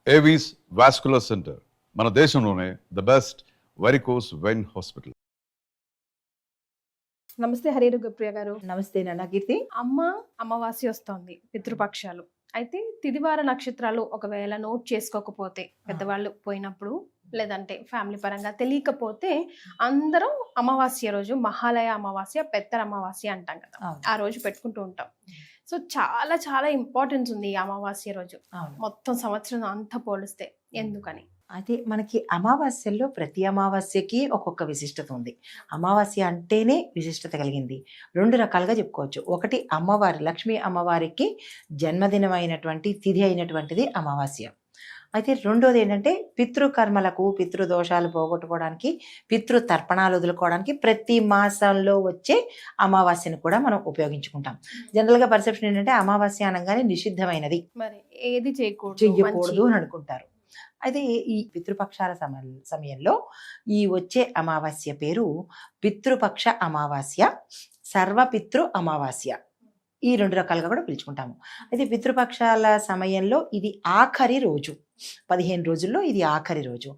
Avis vascular centre మన దేశంలోనే the best varicose vein hospital. నమస్తే హరిరుగప్రియ గారు. నమస్తే నాన్న కీర్తి. అమావాస్య వస్తోంది, పితృపక్షాలు. అయితే తిదివార నక్షత్రాలు ఒకవేళ నోట్ చేసుకోకపోతే, పెద్దవాళ్ళు పోయినప్పుడు లేదంటే ఫ్యామిలీ పరంగా తెలియకపోతే, అందరం అమావాస్య రోజు మహాలయ అమావాస్య, పెత్తర అమావాస్య అంటాం కదా, ఆ రోజు పెట్టుకుంటూ ఉంటాం. సో చాలా చాలా ఇంపార్టెన్స్ ఉంది ఈ అమావాస్య రోజు, మొత్తం సంవత్సరం అంతా పోలిస్తే. ఎందుకని? అయితే మనకి అమావాస్యల్లో ప్రతి అమావాస్యకి ఒక్కొక్క విశిష్టత ఉంది. అమావాస్య అంటేనే విశిష్టత కలిగింది. రెండు రకాలుగా చెప్పుకోవచ్చు. ఒకటి, అమ్మవారి లక్ష్మీ అమ్మవారికి జన్మదినమైనటువంటి తిథి అయినటువంటిది అమావాస్య. అయితే రెండోది ఏంటంటే, పితృకర్మలకు, పితృదోషాలు పోగొట్టుకోవడానికి, పితృతర్పణాలు వదులుకోవడానికి ప్రతి మాసంలో వచ్చే అమావాస్యను కూడా మనం ఉపయోగించుకుంటాం. జనరల్గా పర్సెప్షన్ ఏంటంటే, అమావాస్య అనగానే నిషిద్ధమైనది, మరి ఏది చెయ్యకూడదు అని అనుకుంటారు. అయితే ఈ పితృపక్షాల సమయంలో ఈ వచ్చే అమావాస్య పేరు పితృపక్ష అమావాస్య, సర్వపితృ అమావాస్య. ఈ రెండు రకాలుగా కూడా పిలుచుకుంటాము. అయితే పితృపక్షాల సమయంలో ఇది ఆఖరి రోజు, 15 రోజుల్లో ఇది ఆఖరి రోజు.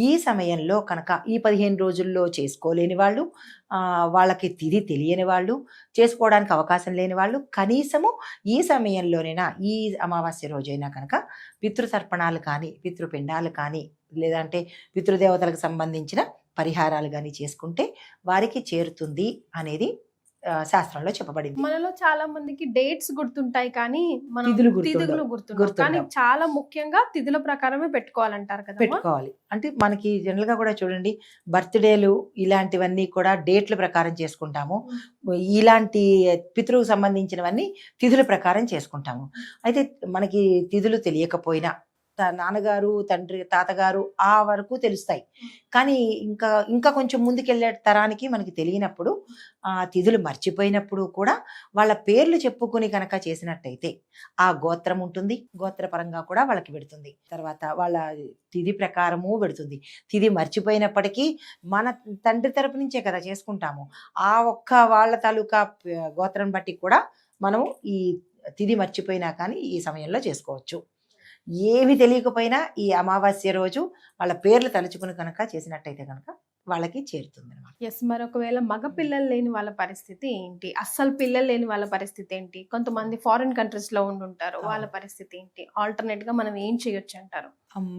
ఈ సమయంలో కనుక ఈ 15 రోజుల్లో చేసుకోలేని వాళ్ళు, వాళ్ళకి తిథి తెలియని వాళ్ళు, చేసుకోవడానికి అవకాశం లేని వాళ్ళు, కనీసము ఈ సమయంలోనైనా, ఈ అమావాస్య రోజైనా కనుక పితృతర్పణాలు కానీ, పితృపిండాలు కానీ, లేదంటే పితృదేవతలకు సంబంధించిన పరిహారాలు కానీ చేసుకుంటే వారికి చేరుతుంది అనేది శాస్త్రంలో చెప్పబడింది. మనలో చాలా మందికి డేట్స్ గుర్తుంటాయి కానీ తిథులు గుర్తుంటాయి. కానీ చాలా ముఖ్యంగా తిథుల ప్రకారమే పెట్టుకోవాలంటారు కదా. పెట్టుకోవాలి అంటే మనకి జనరల్ గా కూడా చూడండి, బర్త్డేలు ఇలాంటివన్నీ కూడా డేట్ల ప్రకారం చేసుకుంటాము. ఇలాంటి పితృకు సంబంధించినవన్నీ తిథుల ప్రకారం చేసుకుంటాము. అయితే మనకి తిథులు తెలియకపోయినా, నాన్నగారు, తండ్రి, తాతగారు ఆ వరకు తెలుస్తాయి. కానీ ఇంకా కొంచెం ముందుకెళ్ళే తరానికి మనకి తెలియనప్పుడు, ఆ తిథులు మర్చిపోయినప్పుడు కూడా వాళ్ళ పేర్లు చెప్పుకుని కనుక చేసినట్టయితే ఆ గోత్రం ఉంటుంది, గోత్రపరంగా కూడా వాళ్ళకి పెడుతుంది. తర్వాత వాళ్ళ తిథి ప్రకారము పెడుతుంది. తిథి మర్చిపోయినప్పటికీ మన తండ్రి తరపు నుంచే కదా చేసుకుంటాము, ఆ ఒక్క వాళ్ళ తాలూకా గోత్రం బట్టి కూడా మనం ఈ తిథి మర్చిపోయినా కానీ ఈ సమయంలో చేసుకోవచ్చు. ఏమి తెలియకపోయినా ఈ అమావాస్య రోజు వాళ్ళ పేర్లు తలుచుకుని కనుక చేసినట్టయితే కనుక వాళ్ళకి చేరుతుంది అనమాట. ఎస్. మరి ఒకవేళ మగ పిల్లలు లేని వాళ్ళ పరిస్థితి ఏంటి? అస్సలు పిల్లలు లేని వాళ్ళ పరిస్థితి ఏంటి? కొంతమంది ఫారిన్ కంట్రీస్ లో ఉండుంటారు, వాళ్ళ పరిస్థితి ఏంటి? ఆల్టర్నేట్ గా మనం ఏం చేయొచ్చు అంటారు?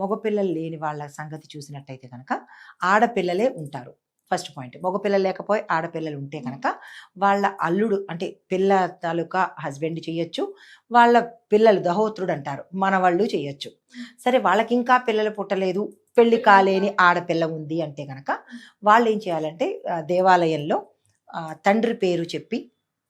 మగపిల్లలు లేని వాళ్ళ సంగతి చూసినట్టయితే కనుక ఆడపిల్లలే ఉంటారు. ఫస్ట్ పాయింట్, మగపిల్లలు లేకపోయి ఆడపిల్లలు ఉంటే కనుక వాళ్ళ అల్లుడు అంటే పిల్ల తాలూకా హస్బెండ్ చేయొచ్చు, వాళ్ళ పిల్లలు దహోత్రుడు అంటారు, మనవాళ్ళు చేయొచ్చు. సరే, వాళ్ళకి ఇంకా పిల్లలు పుట్టలేదు, పెళ్లి కాలేని ఆడపిల్ల ఉంది అంటే కనుక వాళ్ళు ఏం చేయాలంటే, దేవాలయంలో తండ్రి పేరు చెప్పి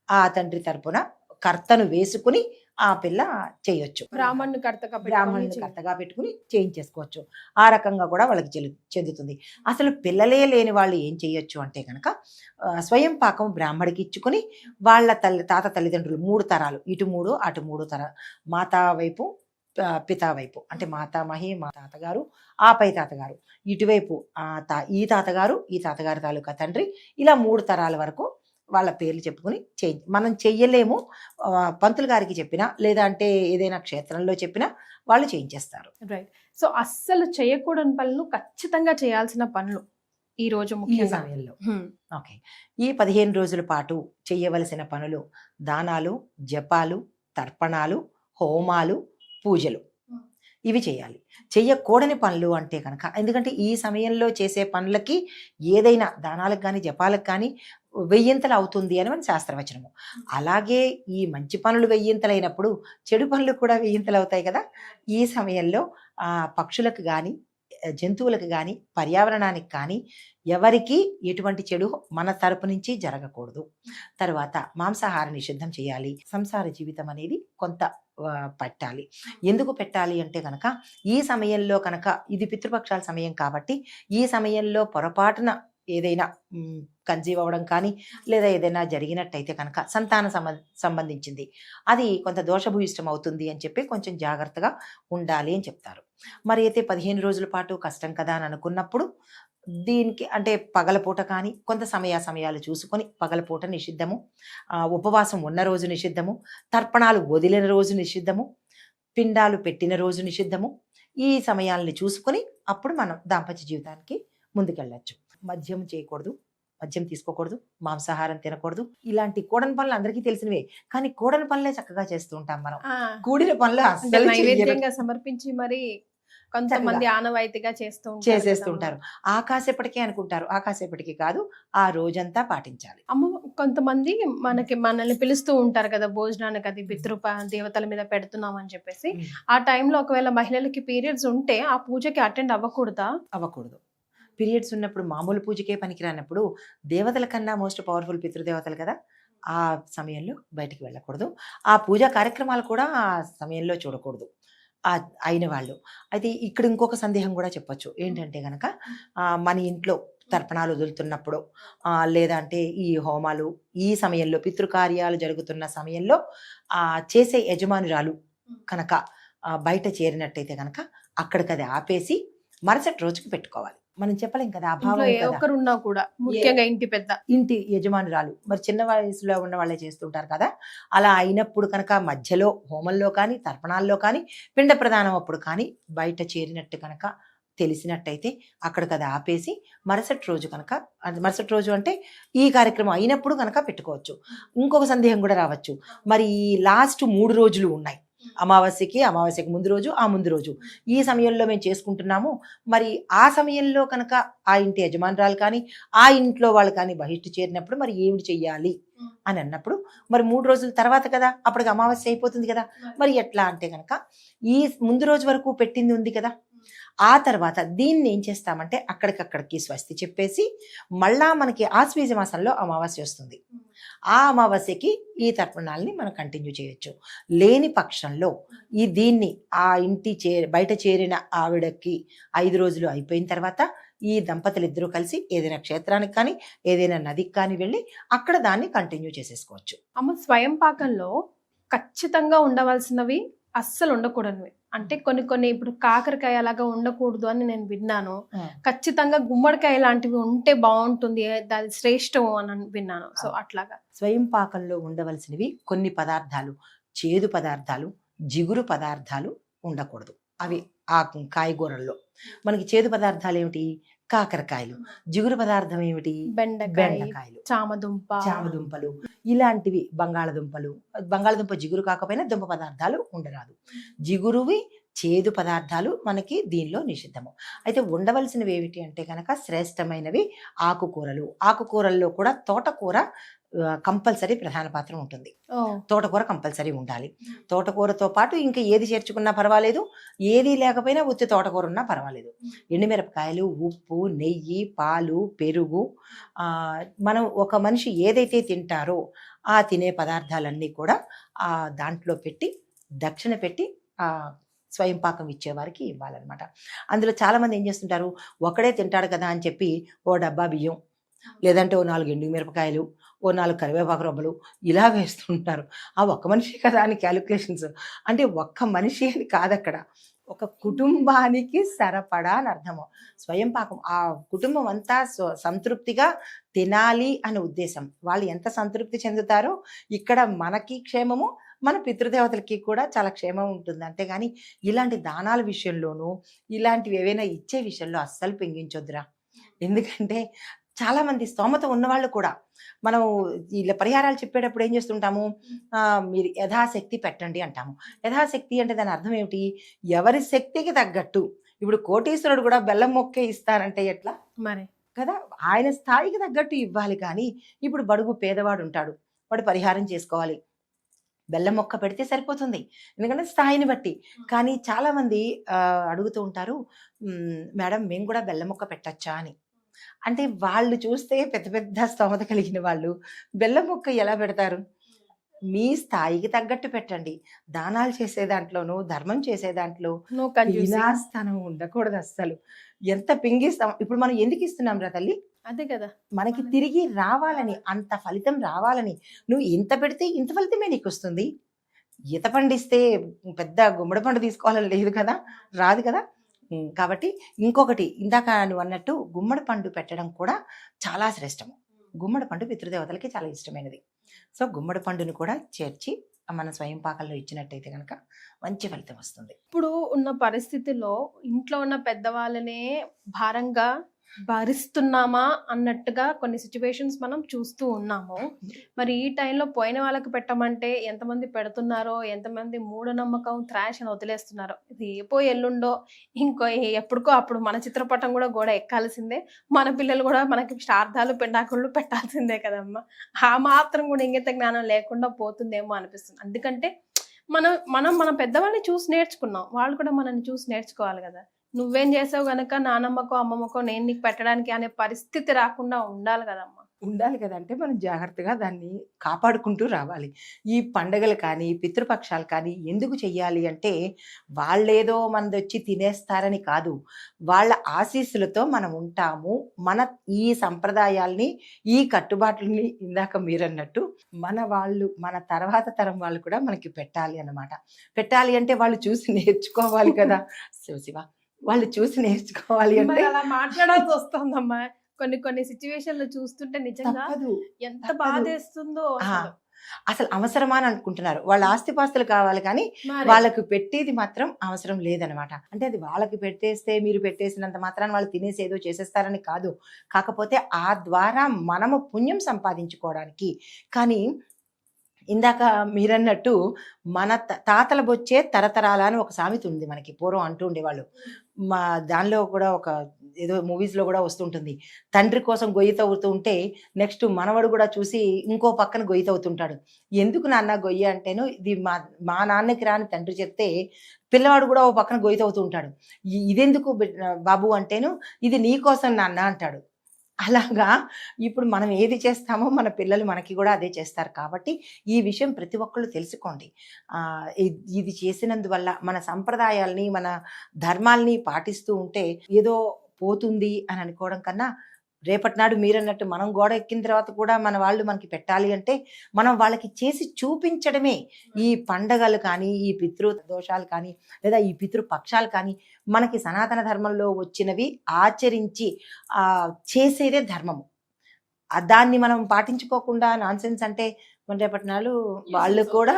ఆ తండ్రి తరపున కర్తను వేసుకుని ఆ పిల్ల చేయొచ్చు. బ్రాహ్మణుని కర్తగా పెట్టుకుని చేయించేసుకోవచ్చు. ఆ రకంగా కూడా వాళ్ళకి చెందుతుంది. అసలు పిల్లలే లేని వాళ్ళు ఏం చేయొచ్చు అంటే కనుక, స్వయం పాకం బ్రాహ్మడికి ఇచ్చుకొని వాళ్ళ తాత తల్లిదండ్రులు 3 తరాలు, ఇటు 3 అటు 3 తరాలు, మాతా వైపు పితా వైపు అంటే మాతామహి, మా తాతగారు, ఆ పై తాతగారు, ఇటువైపు ఈ తాతగారు, ఈ తాతగారి తాలూకా తండ్రి, ఇలా 3 తరాల వరకు వాళ్ళ పేర్లు చెప్పుకుని మనం చెయ్యలేము, పంతులు గారికి చెప్పినా లేదా అంటే ఏదైనా క్షేత్రంలో చెప్పినా వాళ్ళు చేయించేస్తారు. రైట్. సో అస్సలు చేయకూడని పనులు, ఖచ్చితంగా చేయాల్సిన పనులు ఈ రోజు ముఖ్య సమయంలో. ఓకే, ఈ 15 రోజుల పాటు చేయవలసిన పనులు: దానాలు, జపాలు, తర్పణాలు, హోమాలు, పూజలు. ఇవి చేయాలి. చెయ్యకూడని పనులు అంటే కనుక, ఎందుకంటే ఈ సమయంలో చేసే పనులకి ఏదైనా దానాలకు కానీ జపాలకు కానీ 1000 అవుతుంది అని మన శాస్త్రవచనము. అలాగే ఈ మంచి పనులు 1000 అయినప్పుడు చెడు పనులు కూడా 1000 అవుతాయి కదా. ఈ సమయంలో పక్షులకు కానీ, జంతువులకు కానీ, పర్యావరణానికి కానీ ఎవరికి ఎటువంటి చెడు మన తరపు నుంచి జరగకూడదు. తర్వాత మాంసాహార నిషిద్ధం చేయాలి. సంసార జీవితం అనేది కొంత పెట్టాలి. ఎందుకు పెట్టాలి అంటే కనుక, ఈ సమయంలో కనుక ఇది పితృపక్షాల సమయం కాబట్టి, ఈ సమయంలో పొరపాటున ఏదైనా కన్సీవ్ అవ్వడం కానీ లేదా ఏదైనా జరిగినట్టయితే కనుక సంతాన సంబంధించింది అది కొంత దోషభూయిష్టం అవుతుంది అని చెప్పి కొంచెం జాగ్రత్తగా ఉండాలి అని చెప్తారు. మరి అయితే 15 రోజుల పాటు కష్టం కదా అని అనుకున్నప్పుడు దీనికి అంటే పగలపూట కానీ కొంత సమయాలు చూసుకొని పగలపూట నిషిద్ధము, ఉపవాసం ఉన్న రోజు నిషిద్ధము, తర్పణాలు వదిలిన రోజు నిషిద్ధము, పిండాలు పెట్టిన రోజు నిషిద్ధము. ఈ సమయాల్ని చూసుకొని అప్పుడు మనం దాంపత్య జీవితానికి ముందుకెళ్ళచ్చు. మద్యం చేయకూడదు, మద్యం తీసుకోకూడదు, మాంసాహారం తినకూడదు. ఇలాంటి కూడని పనులు అందరికీ తెలిసినవే, కానీ కూడని పనులే చక్కగా చేస్తూ ఉంటాం మనం. కూడిన పనులు అంటే అస్సలు నైవేద్యంగా సమర్పించి మరి కొంతమంది ఆనవాయితీగా చేసేస్తూ ఉంటారు. ఆకాశపటికే అనుకుంటారు, ఆకాశపటికి కాదు, ఆ రోజంతా పాటించాలి. అమ్మ కొంతమంది మనల్ని పిలుస్తూ ఉంటారు కదా భోజనానికి, అది దేవతల మీద పెడుతున్నాం అని చెప్పేసి. ఆ టైంలో ఒకవేళ మహిళలకి పీరియడ్స్ ఉంటే ఆ పూజకి అటెండ్ అవ్వకూడదా? అవ్వకూడదు. పీరియడ్స్ ఉన్నప్పుడు మామూలు పూజకే పనికిరానప్పుడు దేవతల కన్నా మోస్ట్ పవర్ఫుల్ పితృదేవతలు కదా, ఆ సమయంలో బయటికి వెళ్ళకూడదు. ఆ పూజా కార్యక్రమాలు కూడా ఆ సమయంలో చూడకూడదు అయిన వాళ్ళు. అయితే ఇక్కడ ఇంకొక సందేహం కూడా చెప్పొచ్చు. ఏంటంటే గనక మన ఇంట్లో తర్పణాలు వదులుతున్నప్పుడు లేదంటే ఈ హోమాలు ఈ సమయంలో పితృకార్యాలు జరుగుతున్న సమయంలో చేసే యజమానురాలు కనుక బయట చేరినట్టయితే కనుక అక్కడికి అది ఆపేసి మరుసటి రోజుకి పెట్టుకోవాలి. మనం చెప్పలేం కదా, ఒక్కరున్నా కూడా, ముఖ్యంగా ఇంటి యజమానురాలు మరి చిన్న వయసులో ఉన్న వాళ్ళే చేస్తుంటారు కదా, అలా అయినప్పుడు కనుక మధ్యలో హోమంలో కానీ తర్పణాల్లో కానీ పిండ ప్రదానం అప్పుడు కానీ బయట చేరినట్టు కనుక తెలిసినట్టయితే అక్కడికి అది ఆపేసి మరుసటి రోజు కనుక, మరుసటి రోజు అంటే ఈ కార్యక్రమం అయినప్పుడు కనుక పెట్టుకోవచ్చు. ఇంకొక సందేహం కూడా రావచ్చు, మరి ఈ లాస్ట్ 3 రోజులు ఉన్నాయి, అమావాస్యకి ముందు రోజు, ఆ ముందు రోజు, ఈ సమయంలో మేము చేసుకుంటున్నాము, మరి ఆ సమయంలో కనుక ఆ ఇంటి యజమానురాలు కానీ ఆ ఇంట్లో వాళ్ళు కానీ బహిష్టు చేరినప్పుడు మరి ఏమిటి చెయ్యాలి అని అన్నప్పుడు, మరి 3 రోజుల తర్వాత కదా, అప్పటికి అమావాస్య అయిపోతుంది కదా, మరి ఎట్లా అంటే కనుక ఈ ముందు రోజు వరకు పెట్టింది ఉంది కదా, ఆ తర్వాత దీన్ని ఏం చేస్తామంటే అక్కడికక్కడికి స్వస్తి చెప్పేసి మళ్ళా మనకి ఆశ్వీజ మాసంలో అమావాస్య వస్తుంది. ఆ అమావాస్యకి ఈ తర్పణాలని మనం కంటిన్యూ చేయొచ్చు. లేని పక్షంలో దీన్ని ఆ ఇంటి బయట చేరిన ఆవిడకి 5 రోజులు అయిపోయిన తర్వాత ఈ దంపతులు ఇద్దరూ కలిసి ఏదైనా క్షేత్రానికి కానీ ఏదైనా నదికి కానీ వెళ్ళి అక్కడ దాన్ని కంటిన్యూ చేసేసుకోవచ్చు. అమ్మ, స్వయం పాకంలో ఖచ్చితంగా ఉండవలసినవి అస్సలు ఉండకూడనివి అంటే కొన్ని ఇప్పుడు కాకరకాయ అలాగా ఉండకూడదు అని నేను విన్నాను. ఖచ్చితంగా గుమ్మడికాయ లాంటివి ఉంటే బాగుంటుంది, అది శ్రేష్టం అని విన్నాను. సో అట్లాగా స్వయం పాకంలో ఉండవలసినవి కొన్ని పదార్థాలు, చేదు పదార్థాలు, జిగురు పదార్థాలు ఉండకూడదు. అవి ఆ కాయగూరల్లో మనకి చేదు పదార్థాలు ఏమిటి? కాకరకాయలు. జిగురు పదార్థం ఏమిటి? బెండకాయలు, చామదుంపలు, ఇలాంటివి. బంగాళదుంప జిగురు కాకపోయినా దుంప పదార్థాలు ఉండరాదు. జిగురువి చేదు పదార్థాలు మనకి దీనిలో నిషిద్ధము. అయితే ఉండవలసినవి ఏమిటి అంటే కనుక శ్రేష్టమైనవి ఆకుకూరల్లో కూడా తోటకూర కంపల్సరీ ప్రధాన పాత్ర ఉంటుంది. తోటకూర కంపల్సరీ ఉండాలి. తోటకూరతో పాటు ఇంకా ఏది చేర్చుకున్నా పర్వాలేదు, ఏది లేకపోయినా ఉత్తి తోటకూర ఉన్నా పర్వాలేదు. ఎండుమిరపకాయలు, ఉప్పు, నెయ్యి, పాలు, పెరుగు, మనం ఒక మనిషి ఏదైతే తింటారో ఆ తినే పదార్థాలన్నీ కూడా దాంట్లో పెట్టి దక్షిణ పెట్టి స్వయం పాకం ఇచ్చేవారికి ఇవ్వాలన్నమాట. అందులో చాలామంది ఏం చేస్తుంటారు, ఒకడే తింటాడు కదా అని చెప్పి ఓ డబ్బా బియ్యం, లేదంటే ఓ 4 ఎండుమిరపకాయలు, ఓ 4 కరివేపాకు రొబ్బలు ఇలా వేస్తుంటారు. ఆ ఒక్క మనిషి కదా అని క్యాలిక్యులేషన్స్. అంటే ఒక్క మనిషి అని కాదు, అక్కడ ఒక కుటుంబానికి సరిపడా అని అర్థము. స్వయం పాకం ఆ కుటుంబం అంతా సంతృప్తిగా తినాలి అనే ఉద్దేశం. వాళ్ళు ఎంత సంతృప్తి చెందుతారో ఇక్కడ మనకి క్షేమము, మన పితృదేవతలకి కూడా చాలా క్షేమం ఉంటుంది. అంతేగాని ఇలాంటి దానాల విషయంలోనూ ఇలాంటివి ఏవైనా ఇచ్చే విషయంలో అస్సలు పెంగించొద్దురా. ఎందుకంటే చాలామంది స్తోమత ఉన్నవాళ్ళు కూడా మనం ఇలా పరిహారాలు చెప్పేటప్పుడు ఏం చేస్తుంటాము, మీరు యథాశక్తి పెట్టండి అంటాము. యథాశక్తి అంటే దాని అర్థం ఏమిటి? ఎవరి శక్తికి తగ్గట్టు. ఇప్పుడు కోటీశ్వరుడు కూడా బెల్లం మొక్కే ఇస్తారంటే ఎట్లా మరి కదా, ఆయన స్థాయికి తగ్గట్టు ఇవ్వాలి. కానీ ఇప్పుడు బడుగు పేదవాడు ఉంటాడు, వాడు పరిహారం చేసుకోవాలి, బెల్లం మొక్క పెడితే సరిపోతుంది, ఎందుకంటే స్థాయిని బట్టి. కానీ చాలామంది అడుగుతూ ఉంటారు, మేడం మేము కూడా బెల్లం మొక్క పెట్టచ్చా అని. అంటే వాళ్ళు చూస్తే పెద్ద పెద్ద స్తోమత కలిగిన వాళ్ళు బెల్లం మొక్క ఎలా పెడతారు? మీ స్థాయికి తగ్గట్టు పెట్టండి. దానాలు చేసే దాంట్లోనూ ధర్మం చేసే దాంట్లో స్థానం ఉండకూడదు అస్సలు. ఎంత పింగిస్తాం. ఇప్పుడు మనం ఎందుకు ఇస్తున్నాం రా తల్లి? అదే కదా, మనకి తిరిగి రావాలని, అంత ఫలితం రావాలని. నువ్వు ఇంత పెడితే ఇంత ఫలితమే నీకు వస్తుంది. ఈత పండిస్తే పెద్ద గుమ్మడి పండు తీసుకోవాలని లేదు కదా, రాదు కదా. కాబట్టి ఇంకొకటి, ఇందాక నువ్వు అన్నట్టు గుమ్మడి పండు పెట్టడం కూడా చాలా శ్రేష్టము. గుమ్మడి పండు పితృదేవతలకి చాలా ఇష్టమైనది. సో గుమ్మడి పండుని కూడా చేర్చి మన స్వయం పాకంలో ఇచ్చినట్టయితే కనుక మంచి ఫలితం వస్తుంది. ఇప్పుడు ఉన్న పరిస్థితిలో ఇంట్లో ఉన్న పెద్దవాళ్ళనే భారంగా భరిస్తున్నామా అన్నట్టుగా కొన్ని సిచ్యువేషన్స్ మనం చూస్తూ ఉన్నాము. మరి ఈ టైంలో పోయిన వాళ్ళకి పెట్టమంటే ఎంతమంది పెడుతున్నారో, ఎంతమంది మూఢనమ్మకం త్రాష్ అని వదిలేస్తున్నారో, ఇది ఏపో ఎల్లుండో ఇంకో ఎప్పుడుకో అప్పుడు మన చిత్రపటం కూడా గోడ ఎక్కాల్సిందే, మన పిల్లలు కూడా మనకి శ్రాద్ధాలు పెండాకుళ్ళు పెట్టాల్సిందే కదమ్మా. ఆ మాత్రం కూడా ఇంగిత జ్ఞానం లేకుండా పోతుందేమో అనిపిస్తుంది. ఎందుకంటే మనం మనం మన పెద్దవాళ్ళని చూసి నేర్చుకున్నాం, వాళ్ళు కూడా మనల్ని చూసి నేర్చుకోవాలి కదా. నువ్వేం చేసావు గనక నానమ్మకో అమ్మమ్మకో నేను నీకు పెట్టడానికి అనే పరిస్థితి రాకుండా ఉండాలి కదమ్మా. ఉండాలి కదంటే మనం జాగ్రత్తగా దాన్ని కాపాడుకుంటూ రావాలి. ఈ పండగలు కానీ పితృపక్షాలు కానీ ఎందుకు చెయ్యాలి అంటే వాళ్ళేదో మనదొచ్చి తినేస్తారని కాదు, వాళ్ళ ఆశీస్సులతో మనం ఉంటాము. మన ఈ సంప్రదాయాల్ని ఈ కట్టుబాట్లని ఇందాక మీరన్నట్టు మన వాళ్ళు మన తర్వాత తరం వాళ్ళు కూడా మనకి పెట్టాలి అన్నమాట. పెట్టాలి అంటే వాళ్ళు చూసి నేర్చుకోవాలి కదా. శివ వాళ్ళు చూసి నేర్చుకోవాలి అంటే అలా మాట్లాడాల్సి వస్తుందమ్మా. కొన్ని కొన్ని సిచ్యువేషన్లు చూస్తుంటే నిజంగా ఎంత బాధేస్తుందో. అసలు అవసరమా అని అనుకుంటున్నారు. వాళ్ళ ఆస్తిపాస్తులు కావాలి కానీ వాళ్ళకు పెట్టేది మాత్రం అవసరం లేదనమాట. అంటే అది వాళ్ళకి పెట్టేస్తే మీరు పెట్టేసినంత మాత్రాన్ని వాళ్ళు తినేసి ఏదో చేసేస్తారని కాదు, కాకపోతే ఆ ద్వారా మనము పుణ్యం సంపాదించుకోవడానికి. కానీ ఇందాక మీరన్నట్టు మన తాతల బొచ్చే తరతరాల అని ఒక సామెత ఉంది మనకి, పూర్వం అంటూ ఉండేవాళ్ళు. మా దానిలో కూడా ఒక ఏదో మూవీస్లో కూడా వస్తుంటుంది, తండ్రి కోసం గొయ్యి తవ్వుతూ ఉంటే నెక్స్ట్ మనవడు కూడా చూసి ఇంకో పక్కన గొయ్యి తవ్వుతుంటాడు. ఎందుకు నాన్న గొయ్యి అంటేను ఇది మా నాన్నకి రాని తండ్రి చెప్తే పిల్లవాడు కూడా ఓ పక్కన గొయ్యి తవ్వుతూ ఉంటాడు. ఇదెందుకు బాబు అంటేను ఇది నీ కోసం నాన్న అంటాడు. అలాగా ఇప్పుడు మనం ఏది చేస్తామో మన పిల్లలు మనకి కూడా అదే చేస్తారు. కాబట్టి ఈ విషయం ప్రతి ఒక్కళ్ళు తెలుసుకోండి. ఇది చేసినందువల్ల మన సంప్రదాయాల్ని మన ధర్మాల్ని పాటిస్తూ ఉంటే ఏదో పోతుంది అని అనుకోవడం కన్నా, రేపటి నాడు మీరన్నట్టు మనం గోడ ఎక్కిన తర్వాత కూడా మన వాళ్ళు మనకి పెట్టాలి అంటే మనం వాళ్ళకి చేసి చూపించడమే. ఈ పండగలు కానీ ఈ పితృ దోషాలు కానీ లేదా ఈ పితృపక్షాలు కానీ మనకి సనాతన ధర్మంలో వచ్చినవి ఆచరించి చేసేదే ధర్మము. దాన్ని మనం పాటించుకోకుండా నాన్సెన్స్ అంటే మన రేపటి నాడు వాళ్ళు కూడా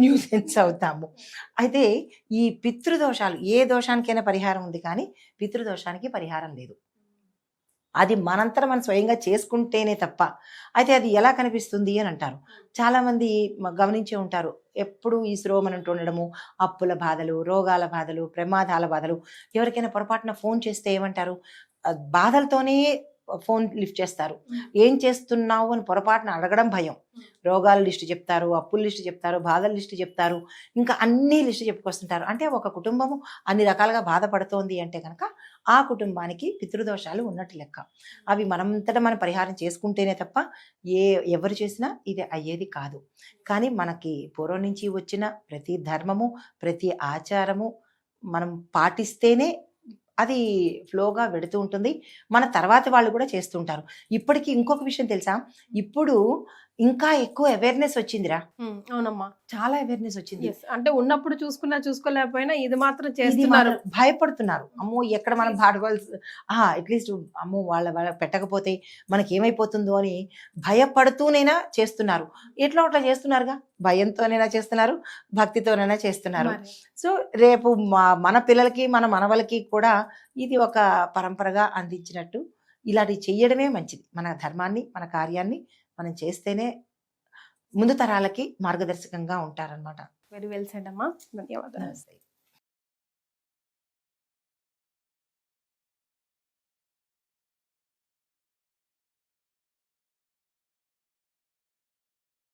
న్యూసెన్స్ అవుతాము. అయితే ఈ పితృదోషాలు, ఏ దోషానికైనా పరిహారం ఉంది కానీ పితృదోషానికి పరిహారం లేదు. అది మనంతరం మనం స్వయంగా చేసుకుంటేనే తప్ప. అయితే అది ఎలా కనిపిస్తుంది అని అంటారు చాలామంది, గమనించే ఉంటారు. ఎప్పుడు ఈ శ్రోమనంటూ ఉండడము, అప్పుల బాధలు, రోగాల బాధలు, ప్రమాదాల బాధలు. ఎవరికైనా పొరపాటున ఫోన్ చేస్తే ఏమంటారు, బాధలతోనే ఫోన్ లిఫ్ట్ చేస్తారు. ఏం చేస్తున్నావు అని పొరపాటున అడగడం భయం. రోగాల లిస్టు చెప్తారు, అప్పుల లిస్టు చెప్తారు, బాధల లిస్టు చెప్తారు, ఇంకా అన్ని లిస్టు చెప్పుకొస్తుంటారు. అంటే ఒక కుటుంబము అన్ని రకాలుగా బాధపడుతోంది అంటే కనుక ఆ కుటుంబానికి పితృదోషాలు ఉన్నట్టు లెక్క. అవి మనంతటా మనం పరిహారం చేసుకుంటేనే తప్ప ఎవరు చేసినా ఇది అయ్యేది కాదు. కానీ మనకి పూర్వం నుంచి వచ్చిన ప్రతి ధర్మము, ప్రతి ఆచారము మనం పాటిస్తేనే అది ఫ్లోగా వెడుతూ ఉంటుంది. మన తర్వాత వాళ్ళు కూడా చేస్తుంటారు. ఇప్పటికీ ఇంకొక విషయం తెలుసా, ఇప్పుడు ఇంకా ఎక్కువ అవేర్నెస్ వచ్చిందిరా. అవునమ్మా, చాలా అవేర్నెస్ వచ్చింది. అంటే ఉన్నప్పుడు చూసుకోలేకపోయినా ఇది మాత్రం చేస్తున్నారు. భయపడుతున్నారు. అమ్మో ఎక్కడ మనం పాడుకోవాల్సి, అట్లీస్ట్ అమ్మో వాళ్ళ పెట్టకపోతే మనకి ఏమైపోతుందో అని భయపడుతూనైనా చేస్తున్నారు. ఎట్లా అట్లా చేస్తున్నారుగా, భయంతోనైనా చేస్తున్నారు, భక్తితోనైనా చేస్తున్నారు. సో రేపు మన పిల్లలకి మన మనవలకి కూడా ఇది ఒక పరంపరగా అందించినట్టు ఇలాంటివి చెయ్యడమే మంచిది. మన ధర్మాన్ని మన కార్యాన్ని మనం చేస్తేనే ముందు తరాలకి మార్గదర్శకంగా ఉంటారనమాట. వెరీ వెల్ సెడ్ అమ్మా, ధన్యవాదాలు. నమస్తే.